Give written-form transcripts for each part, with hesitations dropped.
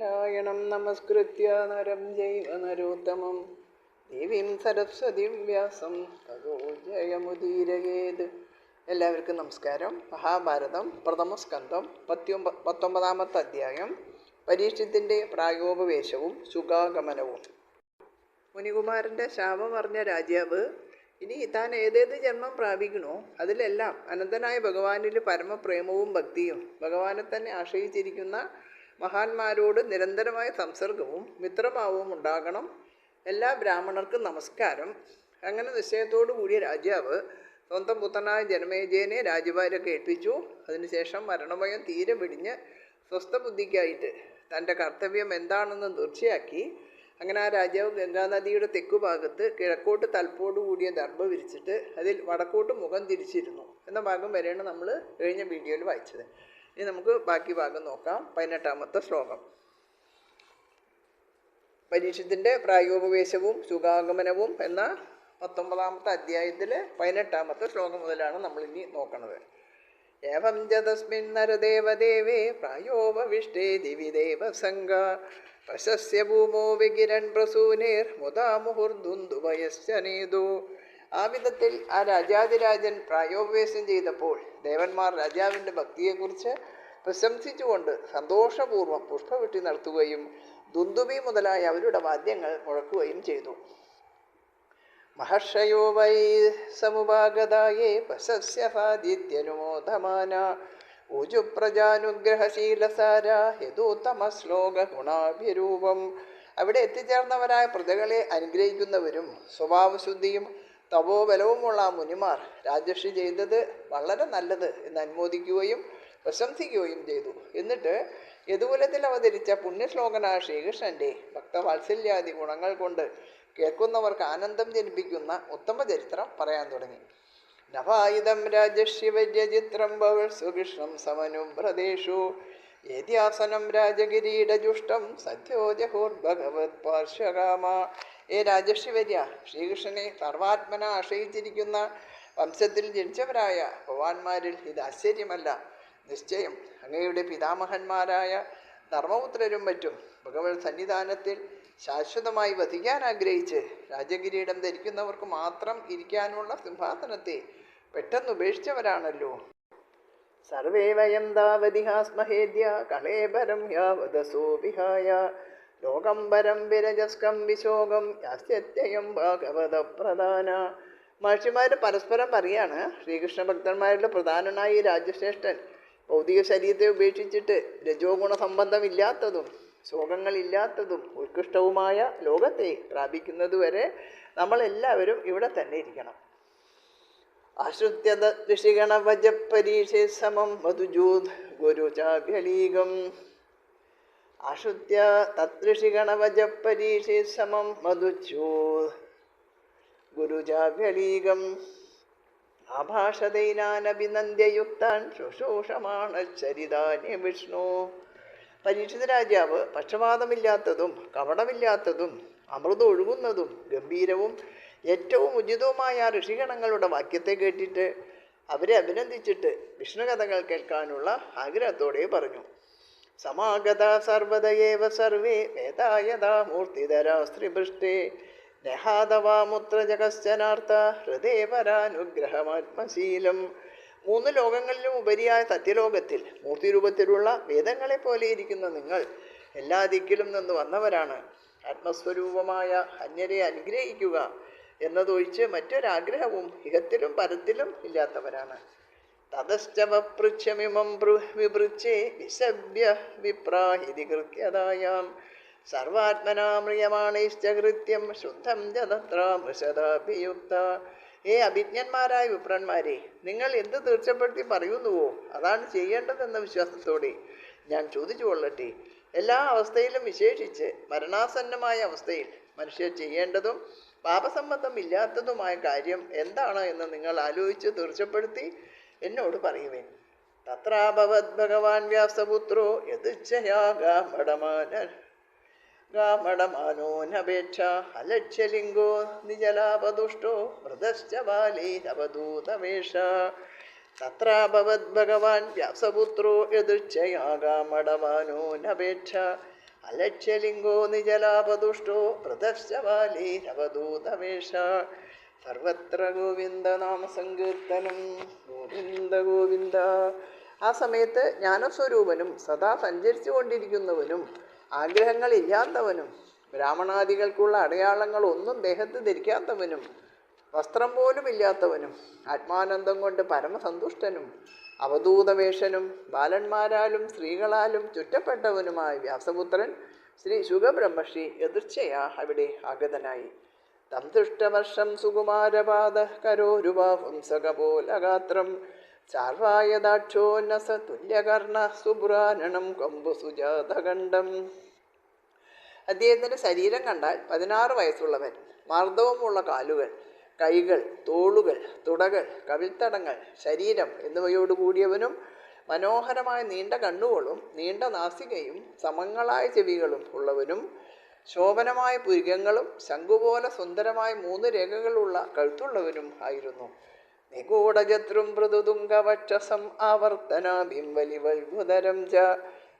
നാരായണം നമസ്കൃത്യ നരം ജൈവ നരോത്തമം ദേവീം സരസ്വതിം വ്യാസം തതോ ജയമുദീരയേത്. എല്ലാവർക്കും നമസ്കാരം. മഹാഭാരതം പ്രഥമ സ്കന്ധം 19-ാമത്തെ അധ്യായം. പരീക്ഷത്തിൻ്റെ പ്രായോപവേശവും ശുകാഗമനവും. മുനികുമാരൻ്റെ ശാപം അറിഞ്ഞ രാജാവ് ഇനി താൻ ഏതേത് ജന്മം പ്രാപിക്കണോ അതിലെല്ലാം അനന്തനായ ഭഗവാനിൽ പരമപ്രേമവും ഭക്തിയും ഭഗവാനെ തന്നെ ആശ്രയിച്ചിരിക്കുന്ന മഹാന്മാരോട് നിരന്തരമായ സംസർഗവും മിത്രഭാവവും ഉണ്ടാകണം. എല്ലാ ബ്രാഹ്മണർക്കും നമസ്കാരം. അങ്ങനെ നിശ്ചയത്തോടു കൂടിയ രാജാവ് സ്വന്തം പുത്രനായ ജനമേജയനെ രാജ്യഭാരൊക്കെ ഏൽപ്പിച്ചു. അതിനുശേഷം മരണഭയം തീരെ പിടിഞ്ഞ് സ്വസ്ഥബുദ്ധിക്കായിട്ട് തൻ്റെ കർത്തവ്യം എന്താണെന്ന് തീർച്ചയാക്കി. അങ്ങനെ ആ രാജാവ് ഗംഗാനദിയുടെ തെക്കുഭാഗത്ത് കിഴക്കോട്ട് തലപ്പോട് കൂടിയ ദർഭ വിരിച്ചിട്ട് അതിൽ വടക്കോട്ട് മുഖം തിരിച്ചിരുന്നു എന്ന ഭാഗം വരെയാണ് നമ്മൾ കഴിഞ്ഞ വീഡിയോയിൽ വായിച്ചത്. ഇനി നമുക്ക് ബാക്കി ഭാഗം നോക്കാം. 18-ാമത്തെ ശ്ലോകം. പരീക്ഷത്തിൻ്റെ പ്രായോപവേശവും ശുകാഗമനവും എന്ന 19-ാമത്തെ അധ്യായത്തിൽ 18-ാമത്തെ ശ്ലോകം മുതലാണ് നമ്മളിനി നോക്കുന്നത്. ഏവം ച തസ്മിൻ നരദേവദേവേ പ്രായോപവിഷ്ടേ ദിവിദേവ സംഘ പ്രശസ്യ ഭൂമോ വികിരൺ പ്രസൂനേർ മുദാ മുഹുർദുന്ദുഭയശ്ചനേതു. ആ വിധത്തിൽ ആ രാജാതിരാജൻ പ്രായോപവേശം ചെയ്തപ്പോൾ ദേവന്മാർ രാജാവിൻ്റെ ഭക്തിയെക്കുറിച്ച് പ്രശംസിച്ചുകൊണ്ട് സന്തോഷപൂർവ്വം പുഷ്പവൃഷ്ടി നടത്തുകയും ദുന്ദുബി മുതലായ അവരുടെ വാദ്യങ്ങൾ മുഴക്കുകയും ചെയ്തു. മഹർഷയോ വൈ സമുപാഗതായേ പ്രശസ്യഫാദിത്യനുമോദമാന ഊജുപ്രജാനുഗ്രഹശീലസാര യദൂത്തമശ്ലോക ഗുണാഭിരൂപം. അവിടെ എത്തിച്ചേർന്നവരായ പ്രജകളെ അനുഗ്രഹിക്കുന്നവരും സ്വഭാവശുദ്ധിയും തപോബലവുമുള്ള മുനിമാർ രാജർഷി ചെയ്തത് വളരെ നല്ലത് എന്ന് അനുമോദിക്കുകയും പ്രശംസിക്കുകയും ചെയ്തു. എന്നിട്ട് യദുകുലത്തിൽ അവതരിച്ച പുണ്യശ്ലോകനായ ശ്രീകൃഷ്ണൻ്റെ ഭക്തവാത്സല്യാദി ഗുണങ്ങൾ കൊണ്ട് കേൾക്കുന്നവർക്ക് ആനന്ദം ജനിപ്പിക്കുന്ന ഉത്തമ ചരിത്രം പറയാൻ തുടങ്ങി. നഭായിതം രാജശിവര്യചിത്രം ഭവൽ സുകൃഷ്ണം സമനുഭ്രദേശു ഏത്യാസനം രാജകിരീടജുഷ്ടം സദ്യോ ജഹോർഭഗവത് പാർശ്വകാമ. ഏ രാജശിവര്യ, ശ്രീകൃഷ്ണനെ സർവാത്മന ആശ്രയിച്ചിരിക്കുന്ന വംശത്തിൽ ജനിച്ചവരായ ഭഗവാന്മാരിൽ ഇത് ആശ്ചര്യമല്ല. നിശ്ചയം അങ്ങയുടെ പിതാമഹന്മാരായ ധർമ്മപുത്രരും മറ്റും ഭഗവത് സന്നിധാനത്തിൽ ശാശ്വതമായി വധിക്കാൻ ആഗ്രഹിച്ച് രാജകിരീടം ധരിക്കുന്നവർക്ക് മാത്രം ഇരിക്കാനുള്ള സിംഹാസനത്തെ പെട്ടെന്ന് ഉപേക്ഷിച്ചവരാണല്ലോ. സർവേ വയം താവതിഹാസ്മഹേദ്യ കളേബരം യാവദസോ വിഹായ ലോകംബരം വിരജസ്കം വിശോകം യാസ്യത്യയം ഭാഗവത പ്രധാന. മഹർഷിമാർ പരസ്പരം പറയാണ്, ശ്രീകൃഷ്ണ ഭക്തന്മാരുടെ പ്രധാനനായി രാജശ്രേഷ്ഠൻ ഭൗതിക ശരീരത്തെ ഉപേക്ഷിച്ചിട്ട് രജോ ഗുണസംബന്ധമില്ലാത്തതും ശോകങ്ങളില്ലാത്തതും ഉത്കൃഷ്ടവുമായ ലോകത്തെ പ്രാപിക്കുന്നതുവരെ നമ്മളെല്ലാവരും ഇവിടെ തന്നെ ഇരിക്കണം. ആശ്രിത്യ ഋഷിഗണവജപരീക്ഷേ സമം മധുജൂത് ഗുരുചാഭ്യലീകം. ആശ്രിത്യ തൃഷിഗണവജപരീക്ഷേ സമം മധുജൂത് ഗുരുചാഭ്യലീകം. ആഭാഷദൈനാനഭിനന്ദ്യയുക്താൻ ശുശ്രൂഷമാണച്ചരിതാനി വിഷ്ണു. പരീക്ഷിത രാജാവ് പക്ഷപാതമില്ലാത്തതും കപടമില്ലാത്തതും അമൃതം ഒഴുകുന്നതും ഗംഭീരവും ഏറ്റവും ഉചിതവുമായ ഋഷിഗണങ്ങളുടെ വാക്യത്തെ കേട്ടിട്ട് അവരെ അഭിനന്ദിച്ചിട്ട് വിഷ്ണുകഥകൾ കേൾക്കാനുള്ള ആഗ്രഹത്തോടെ പറഞ്ഞു. സമാഗത സർവദയേവ സർവേ വേദായതാ മൂർത്തിധരാ സ്ത്രീപൃഷ്ടേ നഹാദവാമുത്ര ജഗശ്ചനാർത്ഥ ഹൃദയപരാനുഗ്രഹമാത്മശീലം. 3 ലോകങ്ങളിലും ഉപരിയായ സത്യലോകത്തിൽ മൂർത്തിരൂപത്തിലുള്ള വേദങ്ങളെ പോലെ ഇരിക്കുന്ന നിങ്ങൾ എല്ലാ ദിക്കിലും നിന്ന് വന്നവരാണ്. ആത്മസ്വരൂപമായ അന്യരെ അനുഗ്രഹിക്കുക എന്നതൊഴിച്ച് മറ്റൊരാഗ്രഹവും ഇഹത്തിലും പരത്തിലും ഇല്ലാത്തവരാണ്. തതശ്ചവപൃച്ഛമിമം വിപൃച്ഛേ വിശഭ്യ വിപ്രാഹിതി കൃത്യതായാം സർവാത്മനാമ്രിയമാണൈശ്ച കൃത്യം ശുദ്ധം ജതത്രാമൃഷദാഭിയുക്ത. ഏ അഭിജ്ഞന്മാരായ വിപ്രന്മാരെ, നിങ്ങൾ എന്ത് തീർച്ചപ്പെടുത്തി പറയുന്നുവോ അതാണ് ചെയ്യേണ്ടതെന്ന വിശ്വാസത്തോടെ ഞാൻ ചോദിച്ചു കൊള്ളട്ടെ. എല്ലാ അവസ്ഥയിലും വിശേഷിച്ച് മരണാസന്നമായ അവസ്ഥയിൽ മനുഷ്യർ ചെയ്യേണ്ടതും പാപസംബന്ധം ഇല്ലാത്തതുമായ കാര്യം എന്താണ് എന്ന് നിങ്ങൾ ആലോചിച്ച് തീർച്ചപ്പെടുത്തി എന്നോട് പറയുവേൻ. തത്രാഭവത് ഭഗവാൻ വ്യാസപുത്രോ യദുച്ഛയാ ഗാമടമാനോനപേക്ഷ അലക്ഷ്യലിംഗോ നിജലാപതുഷ്ടോ മൃതശ്ച ബാലൈരവധൂതവേഷ. തത്രാഭവത് ഭഗവാൻ വ്യാസപുത്രോ യദുച്ഛയാ ഗാമടമാനോനപേക്ഷ. അലക്ഷ്യലിംഗോ നിജലാപതുഷ്ടോ പ്രദർശവാലീരവധൂതവേഷ സർവത്ര ഗോവിന്ദ നാമ സങ്കീർത്തനം. ഗോവിന്ദ ഗോവിന്ദ. ആ സമയത്ത് ജ്ഞാനസ്വരൂപനും സദാ സഞ്ചരിച്ചു കൊണ്ടിരിക്കുന്നവനും ആഗ്രഹങ്ങളില്ലാത്തവനും ബ്രാഹ്മണാദികൾക്കുള്ള അടയാളങ്ങൾ ഒന്നും ദേഹത്ത് ധരിക്കാത്തവനും വസ്ത്രം പോലും ഇല്ലാത്തവനും ആത്മാനന്ദം കൊണ്ട് പരമസന്തുഷ്ടനും അവധൂതവേഷനും ബാലന്മാരാലും സ്ത്രീകളാലും ചുറ്റപ്പെട്ടവനുമായ വ്യാസപുത്രൻ ശ്രീ ശുഗബ്രഹ്മർഷി എതിർച്ചയാ അവിടെ ആഗതനായി. തം ദുഷ്ടവർഷം സുകുമാരപാദ കരോരുവാഹുംസകപോലഗാത്രം ചാർവായദാക്ഷോന്നസ തുല്യകർണ സുബ്രാനണം കൊമ്പുസുജാതകണ്ഠം. അദ്ദേഹത്തിൻ്റെ ശരീരം കണ്ടാൽ 16 വയസ്സുള്ളവൻ, മാർദ്ദവമുള്ള കാലുകൾ, കൈകൾ, തോളുകൾ, തുടകൾ, കവിൾത്തടങ്ങൾ, ശരീരം എന്നിവയോടുകൂടിയവനും മനോഹരമായ നീണ്ട കണ്ണുകളും നീണ്ട നാസികയും സമങ്ങളായ ചെവികളും ഉള്ളവനും ശോഭനമായ പുരികങ്ങളും ശംഖുപോലെ സുന്ദരമായ 3 രേഖകളുള്ള കഴുത്തുള്ളവനും ആയിരുന്നു. നിഗൂഢജത്രും മൃദുതുംഗവക്ഷസം ആവർത്തനാഭിംബലിവൽഭുതരം ച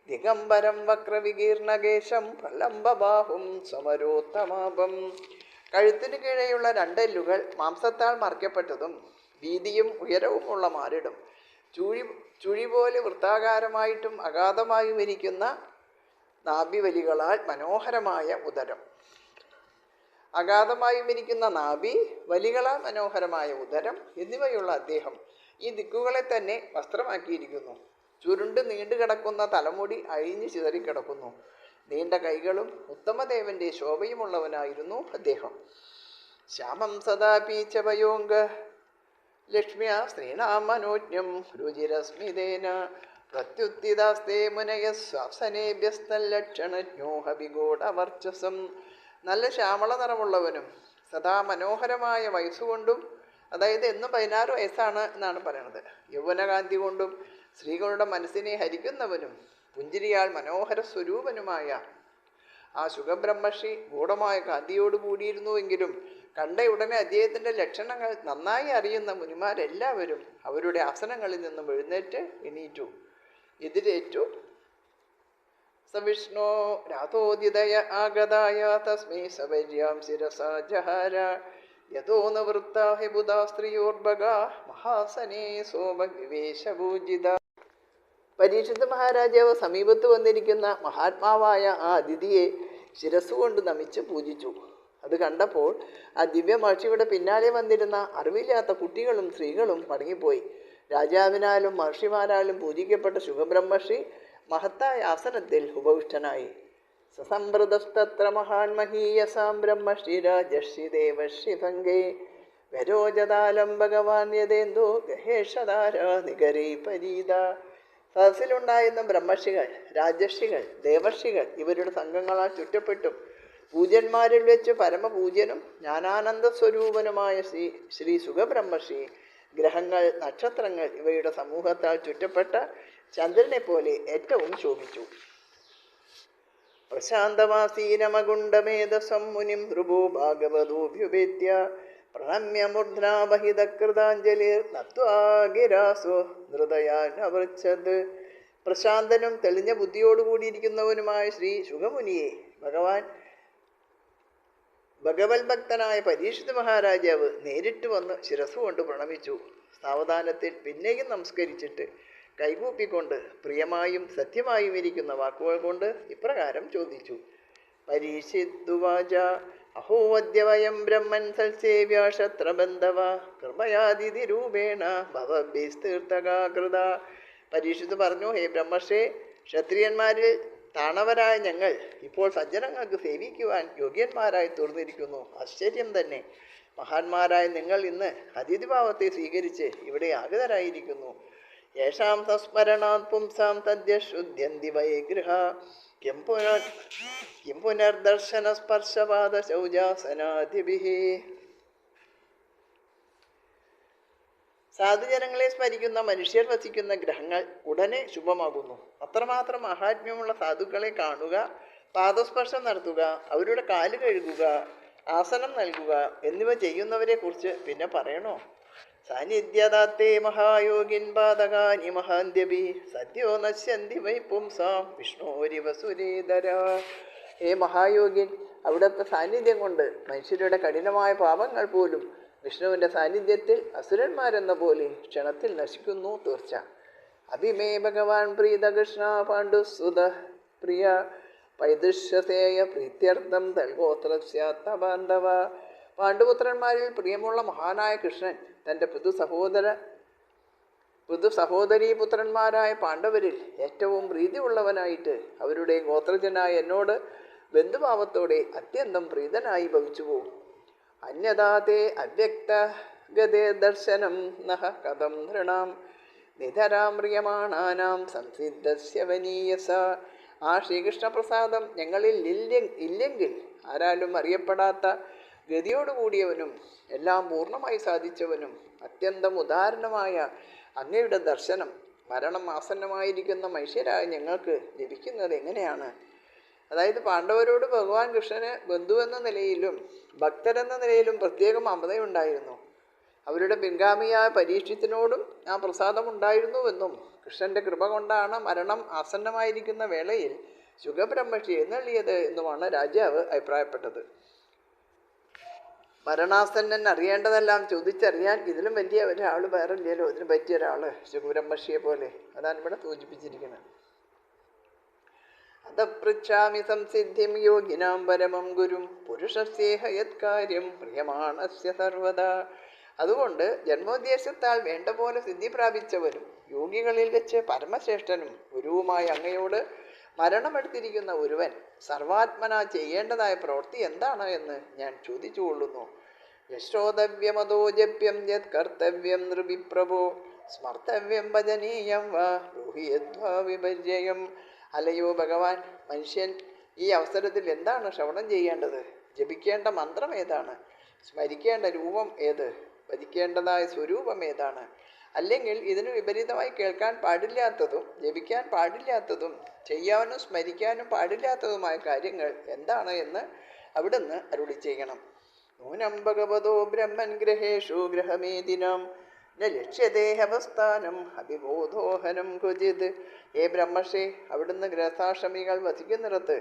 ദിഗംബരം വക്രവികീർണകേശം പ്രലംബബാഹും സമരോത്തമാപം. കഴുത്തിനു കീഴെയുള്ള 2 എല്ലുകൾ മാംസത്താൽ മറയ്ക്കപ്പെട്ടതും വീതിയും ഉയരവുമുള്ള മാറിടും, ചുഴി പോലെ വൃത്താകാരമായിട്ടും അഗാധമായും ഇരിക്കുന്ന നാഭിവലികളാൽ മനോഹരമായ ഉദരം. അഗാധമായും ഇരിക്കുന്ന നാഭി, വലികളാൽ മനോഹരമായ ഉദരം എന്നിവയുള്ള അദ്ദേഹം ഈ ദിക്കുകളെ തന്നെ വസ്ത്രമാക്കിയിരിക്കുന്നു. ചുരുണ്ട് നീണ്ടു കിടക്കുന്ന തലമുടി അഴിഞ്ഞു ചിതറിക്കിടക്കുന്നു. നീണ്ട കൈകളും ഉത്തമദേവന്റെ ശോഭയുമുള്ളവനായിരുന്നു അദ്ദേഹം. ശ്യാമം സദാ പീച്ചവയോങ്ക ലക്ഷ്മ്യ സ്ത്രീണാം മനോജ്ഞം രുചിരസ്മിതേന പ്രത്യുത്തിദാസ്തേ മുനയസ്വാസനേഭ്യസ്തല്ലക്ഷണജ്ഞോഹവിഗൂഢവർച്ചസം. നല്ല ശ്യാമള നിറമുള്ളവനും സദാ മനോഹരമായ വയസ്സുകൊണ്ടും, അതായത് എന്നും 16 വയസ്സാണ് എന്നാണ് പറയുന്നത്, യൗവനകാന്തി കൊണ്ടും സ്ത്രീകളുടെ മനസ്സിനെ ഹരിക്കുന്നവനും പുഞ്ചിരിയാൽ മനോഹര സ്വരൂപനുമായ ആ ശുഗബ്രഹ്മർഷി ഗൂഢമായ കാന്തിയോട് കൂടിയിരുന്നുവെങ്കിലും കണ്ടയുടനെ അദ്ദേഹത്തിൻ്റെ ലക്ഷണങ്ങൾ നന്നായി അറിയുന്ന മുനിമാരെല്ലാവരും അവരുടെ ആസനങ്ങളിൽ നിന്നും എണീറ്റു എതിരേറ്റു. സവിഷ്ണോ രാതോദിതയ ആഗതായ തസ്മൈ സവര്യാം ശിരസാ ജഹാര യതോ നിവൃത്താഹി ബുധാ സ്ത്രീയോർഭഗ മഹാസനേ സോമവിവേശഭൂജിത. പരീക്ഷിത് മഹാരാജാവ് സമീപത്ത് വന്നിരിക്കുന്ന മഹാത്മാവായ ആ അതിഥിയെ ശിരസ്സുകൊണ്ട് നമിച്ച് പൂജിച്ചു. അത് കണ്ടപ്പോൾ ആ ദിവ്യമഹർഷിയുടെ പിന്നാലെ വന്നിരുന്ന അറിവില്ലാത്ത കുട്ടികളും സ്ത്രീകളും മടങ്ങിപ്പോയി. രാജാവിനാലും മഹർഷിമാരാലും പൂജിക്കപ്പെട്ട ശുഗബ്രഹ്മർഷി മഹത്തായ ആസനത്തിൽ ഉപവിഷ്ടനായി. സസംപ്രതസ്തത്ര മഹാൻ മഹീയസാം ബ്രഹ്മർഷി രാജർഷി ദേവർഷി ഭംഗേ വരോജതാലം ഭഗവാൻ യതേന്ദോ ഗഹേഷധാരാനികരേ പരീത. സദസ്സിലുണ്ടായിരുന്ന ബ്രഹ്മർഷികൾ, രാജർഷികൾ, ദേവർഷികൾ ഇവരുടെ സംഘങ്ങളാൽ ചുറ്റപ്പെട്ടും പൂജ്യന്മാരിൽ വെച്ച് പരമപൂജ്യനും ജ്ഞാനാനന്ദ സ്വരൂപനുമായ ശ്രീ ശുഗബ്രഹ്മർഷി ഗ്രഹങ്ങൾ, നക്ഷത്രങ്ങൾ ഇവയുടെ സമൂഹത്താൽ ചുറ്റപ്പെട്ട ചന്ദ്രനെ പോലെ ഏറ്റവും ശോഭിച്ചു. പ്രശാന്തമാസീനമകുണ്ടമേധസം മുനിം ധ്രുവോ ഭാഗവതോഭ്യുപേത്യ പ്രണമ്യ മൂർധ്നാവഹിതകൃതാഞ്ജലിർ നത്വാഗിരാസോ ഹൃദയാനവൃച്ഛത്. പ്രശാന്തനും തെളിഞ്ഞ ബുദ്ധിയോടുകൂടിയിരിക്കുന്നവനുമായ ശ്രീ ശുഗമുനിയെ ഭഗവത് ഭക്തനായ പരീക്ഷിത് മഹാരാജാവ് നേരിട്ട് വന്ന് ശിരസ്സുകൊണ്ട് പ്രണമിച്ചു. സാവധാനത്തിൽ പിന്നെയും നമസ്കരിച്ചിട്ട് കൈകൂപ്പിക്കൊണ്ട് പ്രിയമായും സത്യമായും ഇരിക്കുന്ന വാക്കുകൾ കൊണ്ട് ഇപ്രകാരം ചോദിച്ചു. പരീക്ഷിതുവാച അഹോവദ്യവയം ബ്രഹ്മൻ സൽസേവ്യാക്ഷത്രബന്ധവ കൃപയാതിഥി രൂപേണ ഭവഭ്യസ്തീർത്ഥകാകൃത. പരീക്ഷിത് പറഞ്ഞു, ഹേ ബ്രഹ്മർഷേ, ക്ഷത്രിയന്മാരിൽ താണവരായ ഞങ്ങൾ ഇപ്പോൾ സജ്ജനങ്ങൾക്ക് സേവിക്കുവാൻ യോഗ്യന്മാരായി തീർന്നിരിക്കുന്നു. ആശ്ചര്യം തന്നെ. മഹാന്മാരായ നിങ്ങൾ ഇന്ന് അതിഥിഭാവത്തെ സ്വീകരിച്ച് ഇവിടെ ആഗതരായിരിക്കുന്നു. യേഷാം സംസ്മരണാത് പുംസാം തദ്യശുദ്ധ്യന്തി വൈഗൃഹ കിം പുനർദർശന സ്പർശപാദ ശൗചാസനാദിഭിഃ. സാധുജനങ്ങളെ സ്മരിക്കുന്ന മനുഷ്യർ വസിക്കുന്ന ഗ്രഹങ്ങൾ ഉടനെ ശുഭമാകുന്നു. അത്രമാത്രം മഹാത്മ്യമുള്ള സാധുക്കളെ കാണുക, പാദസ്പർശം നടത്തുക, അവരുടെ കാല് കഴുകുക, ആസനം നൽകുക എന്നിവ ചെയ്യുന്നവരെ കുറിച്ച് പിന്നെ പറയണോ? സാന്നിധ്യദാത്തേ മഹായോഗിൻ പാതകാനി മഹാന്ത്യപി സദ്യോ നശ്യന്തി വൈ പുംസാം വിഷ്ണോരിവസുരേധര. ഹേ മഹായോഗിൻ, അവിടുത്തെ സാന്നിധ്യം കൊണ്ട് മനുഷ്യരുടെ കഠിനമായ പാപങ്ങൾ പോലും വിഷ്ണുവിൻ്റെ സാന്നിധ്യത്തിൽ അസുരന്മാരെന്ന പോലെ ക്ഷണത്തിൽ നശിക്കുന്നു തീർച്ച. അഭിമേ ഭഗവാൻ പ്രീതകൃഷ്ണ പാണ്ഡുസുത പ്രിയ പൈതൃശ്യസേയ പ്രീത്യർത്ഥം തൽഗോത്രസ്യാത്ത ബാന്ധവ. പാണ്ഡുപുത്രന്മാരിൽ പ്രിയമുള്ള മഹാനായ കൃഷ്ണൻ തൻ്റെ സഹോദരീ പുത്രന്മാരായ പാണ്ഡവരിൽ ഏറ്റവും പ്രീതിയുള്ളവനായിട്ട് അവരുടെ ഗോത്രജനായ എന്നോട് ബന്ധുഭാവത്തോടെ അത്യന്തം പ്രീതനായി ഭവിച്ചു പോകും. അന്യതാതേ അവ്യക്ത ഗതേ ദർശനം നഹ കഥം നൃണാം നിധരാം പ്രിയമാണാനാം സംസിദ്ധസ്യ വനീയസ. ആ ശ്രീകൃഷ്ണപ്രസാദം ഞങ്ങളിൽ ഇല്ലെങ്കിൽ ആരാലും അറിയപ്പെടാത്ത ഗതിയോടുകൂടിയവനും എല്ലാം പൂർണ്ണമായി സാധിച്ചവനും അത്യന്തം ഉദാഹരണമായ അങ്ങയുടെ ദർശനം മരണം ആസന്നമായിരിക്കുന്ന മനുഷ്യരായ ഞങ്ങൾക്ക് ലഭിക്കുന്നത് എങ്ങനെയാണ്? അതായത് പാണ്ഡവരോട് ഭഗവാൻ കൃഷ്ണന് ബന്ധുവെന്ന നിലയിലും ഭക്തരെന്ന നിലയിലും പ്രത്യേക മമതയുണ്ടായിരുന്നു. അവരുടെ പിൻഗാമിയായ പരീക്ഷത്തിനോടും ആ പ്രസാദം ഉണ്ടായിരുന്നുവെന്നും കൃഷ്ണൻ്റെ കൃപ കൊണ്ടാണ് മരണം ആസന്നമായിരിക്കുന്ന വേളയിൽ ശുഖബ്രഹ്മർഷി എഴുന്നള്ളിയത് എന്നുമാണ് രാജാവ് അഭിപ്രായപ്പെട്ടത്. മരണാസന്നൻ അറിയേണ്ടതെല്ലാം ചോദിച്ചറിയാൻ ഇതിലും വലിയ ഒരാൾ വേറെ ഇല്ലല്ലോ, ഇതിന് പറ്റിയ ഒരാൾ ശുഖബ്രഹ്മർഷിയെ പോലെ. അതാണ് ഇവിടെ സൂചിപ്പിച്ചിരിക്കുന്നത്. അതപൃച്ഛാമി സംസിദ്ധിം യോഗിനാം പരമം ഗുരും പുരുഷസ്യേഹ യത്കാര്യം പ്രിയമാണസ്യ സർവദാ. അതുകൊണ്ട് ജന്മോദ്ദേശത്താൽ വേണ്ട പോലെ സിദ്ധി പ്രാപിച്ചവനും യോഗികളിൽ വെച്ച് പരമശ്രേഷ്ഠനും ഗുരുവുമായ അങ്ങയോട് മരണമെടുത്തിരിക്കുന്ന ഒരുവൻ സർവാത്മന ചെയ്യേണ്ടതായ പ്രവൃത്തി എന്താണ് എന്ന് ഞാൻ ചോദിച്ചു കൊള്ളുന്നു. യശ്രോതവ്യമതോ ജപ്യം യത് കർത്തവ്യം നൃവിപ്രഭോ സ്മർത്തവ്യം ഭജനീയം വാ ബ്രൂഹിയദ്വാ വിപര്യം. അല്ലയോ ഭഗവാൻ, മനുഷ്യൻ ഈ അവസരത്തിൽ എന്താണ് ശ്രവണം ചെയ്യേണ്ടത്? ജപിക്കേണ്ട മന്ത്രം ഏതാണ്? സ്മരിക്കേണ്ട രൂപം ഏത്? ഭജിക്കേണ്ടതായ സ്വരൂപം ഏതാണ്? അല്ലെങ്കിൽ ഇതിന് വിപരീതമായി കേൾക്കാൻ പാടില്ലാത്തതും ജപിക്കാൻ പാടില്ലാത്തതും ചെയ്യാനും സ്മരിക്കാനും പാടില്ലാത്തതുമായ കാര്യങ്ങൾ എന്താണ് എന്ന് അവിടുന്ന് അരുളി ചെയ്യണം. നൂനം ഭഗവതോ ബ്രഹ്മൻ ഗ്രഹേഷു ഗ്രഹമേദിനം ന ലക്ഷ്യദേഹവസ്ഥാനം അഭിബോധോഹനം ക്വചിത്. ഏ ബ്രഹ്മർഷി, അവിടുന്ന് ഗൃഹസ്ഥാശ്രമികൾ വസിക്കുന്നിടത്ത്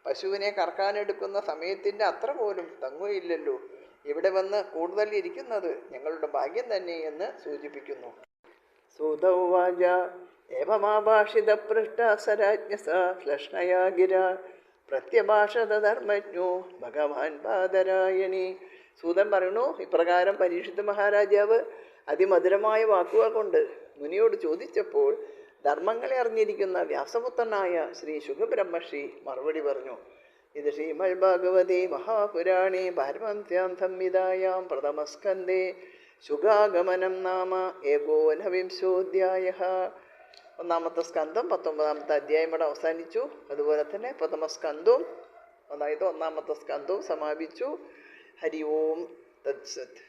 പശുവിനെ കറക്കാനെടുക്കുന്ന സമയത്തിൻ്റെ അത്ര പോലും തങ്ങുകയില്ലല്ലോ. ഇവിടെ വന്ന് കൂടുതൽ ഇരിക്കുന്നത് ഞങ്ങളുടെ ഭാഗ്യം തന്നെ എന്ന് സൂചിപ്പിക്കുന്നു. സൂതൗവാച ഏവമാഭാഷിത പൃഷ്ടസരാജ്ഞസ ശ്ലഷ്ണയാ ഗിര പ്രത്യഭാഷത ധർമ്മജ്ഞോ ഭഗവാൻ ബാദരായണി. സൂതൻ പറയുന്നു, ഇപ്രകാരം പരീക്ഷിത മഹാരാജാവ് അതിമധുരമായ വാക്കുകൾ കൊണ്ട് മുനിയോട് ചോദിച്ചപ്പോൾ ധർമ്മങ്ങളെ അറിഞ്ഞിരിക്കുന്ന വ്യാസപുത്രനായ ശ്രീ ശുഖബ്രഹ്മർഷി മറുപടി പറഞ്ഞു. ഇത് ശ്രീമദ് ഭാഗവതേ മഹാപുരാണേ പാരമഹംസ്യാം സംഹിതായാം പ്രഥമസ്കന്ധേ ശുഖാഗമനം നാമ ഏകോനവിംശോധ്യായഃ. ഒന്നാമത്തെ സ്കന്ധം 19ാമത്തെ അധ്യായം ഇവിടെ അവസാനിച്ചു. അതുപോലെ തന്നെ പ്രഥമസ്കന്ധവും അതായത് ഒന്നാമത്തെ സ്കന്ധവും സമാപിച്ചു. ഹരി ഓം തത്സത്.